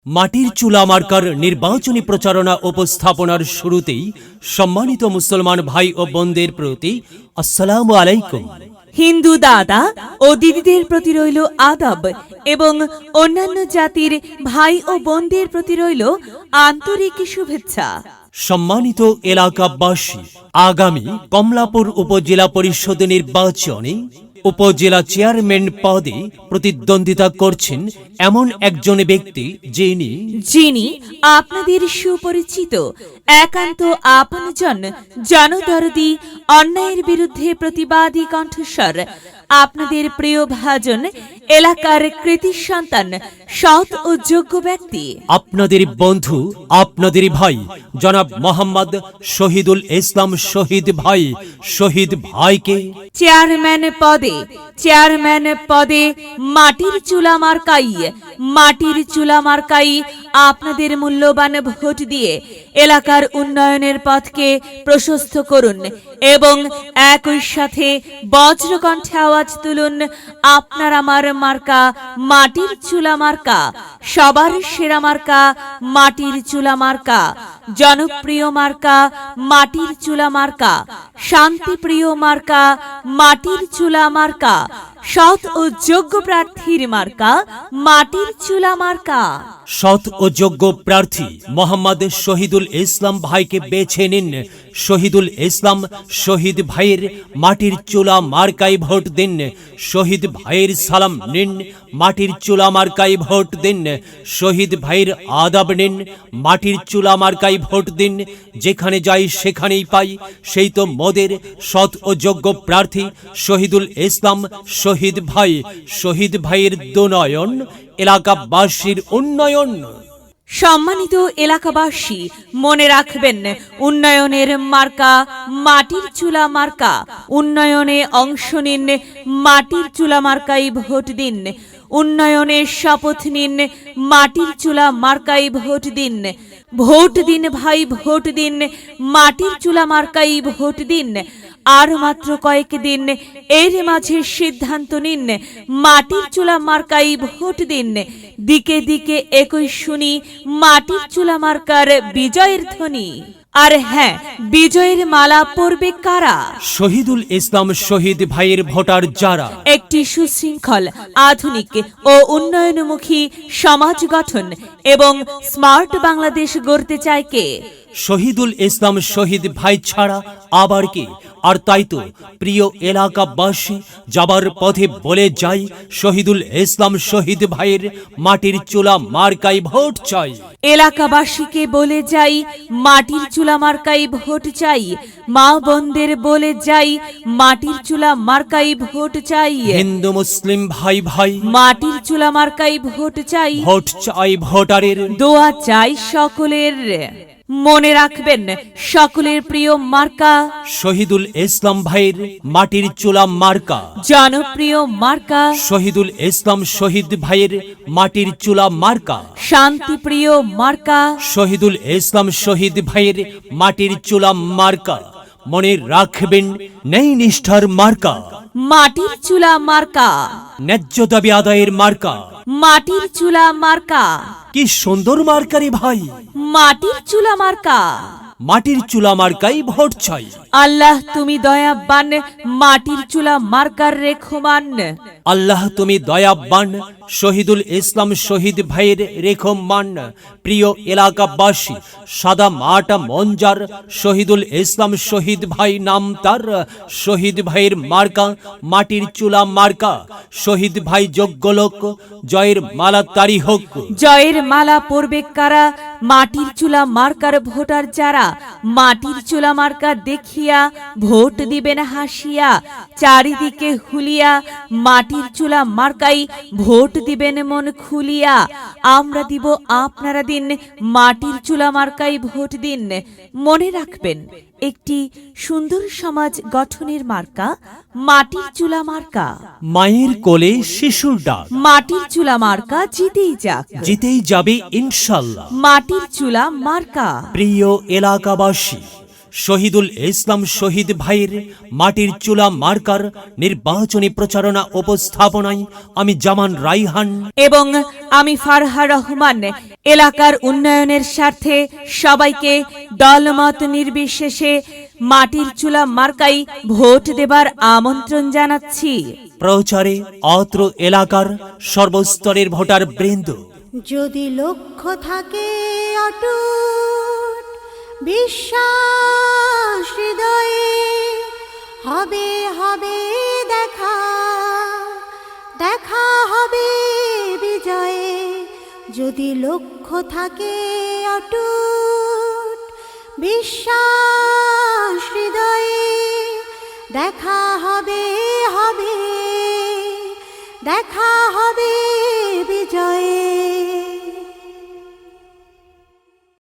মাটির চুলা মার্কার নির্বাচনী প্রচারণা উপস্থাপনার শুরুতেই সম্মানিত মুসলমান ভাই ও বোনদের প্রতি আসসালামু আলাইকুম। হিন্দু দাদা ও দিদিদের প্রতি রইল আদাব এবং অন্যান্য জাতির ভাই ও বোনদের প্রতি রইল আন্তরিক শুভেচ্ছা। সম্মানিত এলাকাবাসী, আগামী কমলাপুর উপজেলা পরিষদ নির্বাচনে উপজেলা চেয়ারম্যান পদে প্রতিদ্বন্দ্বিতা করছেন এমন একজন ব্যক্তি যিনি আপনাদের সুপরিচিত, একান্ত আপনজন, জনদরদি, অন্যায়ের বিরুদ্ধে প্রতিবাদী কণ্ঠস্বর, আপনাদের প্রিয় ভাজন, এলাকার কৃতি সন্তান, সৎ ও যোগ্য ব্যক্তি, আপনাদের বন্ধু, আপনাদের ভাই জনাব মোহাম্মদ শহীদুল ইসলাম শহীদ ভাইকে চেয়ারম্যান পদে মাটির চুলা মার্কাই আপনাদের মূল্যবান ভোট দিয়ে এলাকার উন্নয়নের পথকে প্রশস্ত করুন এবং একই সাথে বজ্রকণ্ঠে আওয়াজ তুলুন, আপনার আমার মার্কা মাটির চুলা মার্কা, সবার সেরা মার্কা মাটির চুলা মার্কা, জনপ্রিয় মার্কা মাটির চুলা মার্কা, শান্তিপ্রিয় মার্কা মাটির চুলা মার্কা, সৎ ও যোগ্য প্রার্থীর মার্কা মাটির চুলা মার্কা। সৎ ও যোগ্য প্রার্থী মোহাম্মদ শহীদুল ইসলাম ভাইকে বেছে নিন। শহীদুল ইসলাম শহীদ ভাইয়ের মাটির চুলা মার্কায় ভোট দিন। শহীদ ভাইয়ের সালাম নিন, মাটির চুলা মার্কায় ভোট দিন। শহীদ ভাইয়ের আদাব নিন, মাটির চুলা মার্কায় ভোট দিন। যেখানে যাই সেখানেই পাই, সেই তো মোদের সৎ ও যোগ্য প্রার্থী শহীদুল ইসলাম শহীদ ভাইয়ের দুনয়ন, এলাকাবাসীর উন্নয়ন। সম্মানিত এলাকাবাসী, মনে রাখবেন, উন্নয়নের মার্কা মাটির চুলা মার্কা। উন্নয়নে অংশ নিন, মাটির চুলা মার্কাই ভোট দিন। উন্নয়নের শপথ নিন, মাটির চুলা মার্কাই ভোট দিন। ভোট দিন ভাই, ভোট দিন, মাটির চুলা মার্কাই ভোট দিন। আর মাত্র কয়েক দিন, এর মাঝে সিদ্ধান্ত নিন, মাটির চুলা মার্কাই ভোট দিন। দিকে দিকে একই শুনি মাটির চুলা মার্কার বিজয়ের ধ্বনি। আর হ্যাঁ, বিজয়ের মালা পরবে কারা? শহীদুল ইসলাম শহীদ ভাইয়ের ভোটার যারা একটি সুশৃঙ্খল, আধুনিক ও উন্নয়নমুখী সমাজ গঠন এবং স্মার্ট বাংলাদেশ গড়তে চায় কে? শহীদুল ইসলাম শহীদ ভাই ছাড়া আবার কে? আর তাই তো প্রিয় এলাকাবাসী, যাবার পথে বলে যাই, শহীদুল ইসলাম শহীদ ভাইয়ের মাটির চুলা মার্কাই ভোট চাই। এলাকাবাসীকে বলে যাই, মাটির চুলা মার্কাই ভোট চাই। মা বোনদের বলে যাই, মাটির চুলা মার্কাই ভোট চাই। হিন্দু মুসলিম ভাই মাটির চুলা মার্কাই ভোট চাই। ভোট চাই ভোটারের, দোয়া চাই সকলের। মনে রাখবেন, সকলের প্রিয় মার্কা শহীদুল ইসলাম ভাইয়ের মাটির চুলা মার্কা, জনপ্রিয় মার্কা শহীদুল ইসলাম শহীদ ভাইয়ের মাটির চুলা মার্কা, শান্তিপ্রিয় মার্কা শহীদুল ইসলাম শহীদ ভাইয়ের মাটির চুলা মার্কা। মনে রাখবেন, নেই নিষ্ঠার মার্কা মাটির চুলা মার্কা, ন্যায্য দাবি আদায়ের মার্কা মাটির চুলা মার্কা। কি সুন্দর মার্কারি ভাই, মাটির চুলা মার্কা। মাটির চুলা মার্কাই ভোট চাই। আল্লাহ তুমি দয়াবান, মাটির চুলা মার্কার রেখমান। আল্লাহ তুমি দয়াবান, শহীদুল ইসলাম শহীদ ভাইয়ের রেখমান। প্রিয় এলাকাবাসী, সাদা মাটা মঞ্জার শহীদুল ইসলাম শহীদ ভাই নাম তার। শহীদ ভাইয়ের মার্কা মাটির চুলা মার্কা। শহীদ ভাই যোগ্য লোক, জয়ের মালা তারি হোক। জয়ের মালা পরবে কারা? মাটির চুলা মার্কার ভোটার যারা। মাটির চুলা মার্কা দেখিয়া ভোট দিবেন হাসিয়া, চারিদিকে হুলিয়া মাটির চুলা মার্কাই ভোট দিবেন মন খুলিয়া। আমরা দিব, আপনারা দিন, মাটির চুলা মার্কাই ভোট দিন। মনে রাখবেন, একটি সুন্দর সমাজ গঠনের মার্কা মাটির চুলা মার্কা। মায়ের কোলে শিশুর ডাক, মাটির চুলা মার্কা জিতেই যাক, জিতেই যাবে ইনশাল্লাহ। মাটির চুলা মার্কা। প্রিয় এলাকাবাসী, শহীদুল ইসলাম শহীদ ভাইয়ের মাটির চুলা মার্কার নির্বাচনী প্রচারণা উপস্থাপনায় আমি জামান রাইহান এবং আমি ফারহা রহমান এলাকার উন্নয়নের স্বার্থে সবাইকে দলমত নির্বিশেষে মাটির চুলা মার্কাই ভোট দেবার আমন্ত্রণ জানাচ্ছি। প্রচারে অত্র এলাকার সর্বস্তরের ভোটার বৃন্দ। যদি লক্ষ্য থাকে অটুট বিশ্বাস হৃদয়ে, হবে হবে দেখা, দেখা হবে বিজয়ে। যদি লক্ষ্য থাকে অটুট বিশ্বাস হৃদয়ে, দেখা হবে হবে, দেখা হবে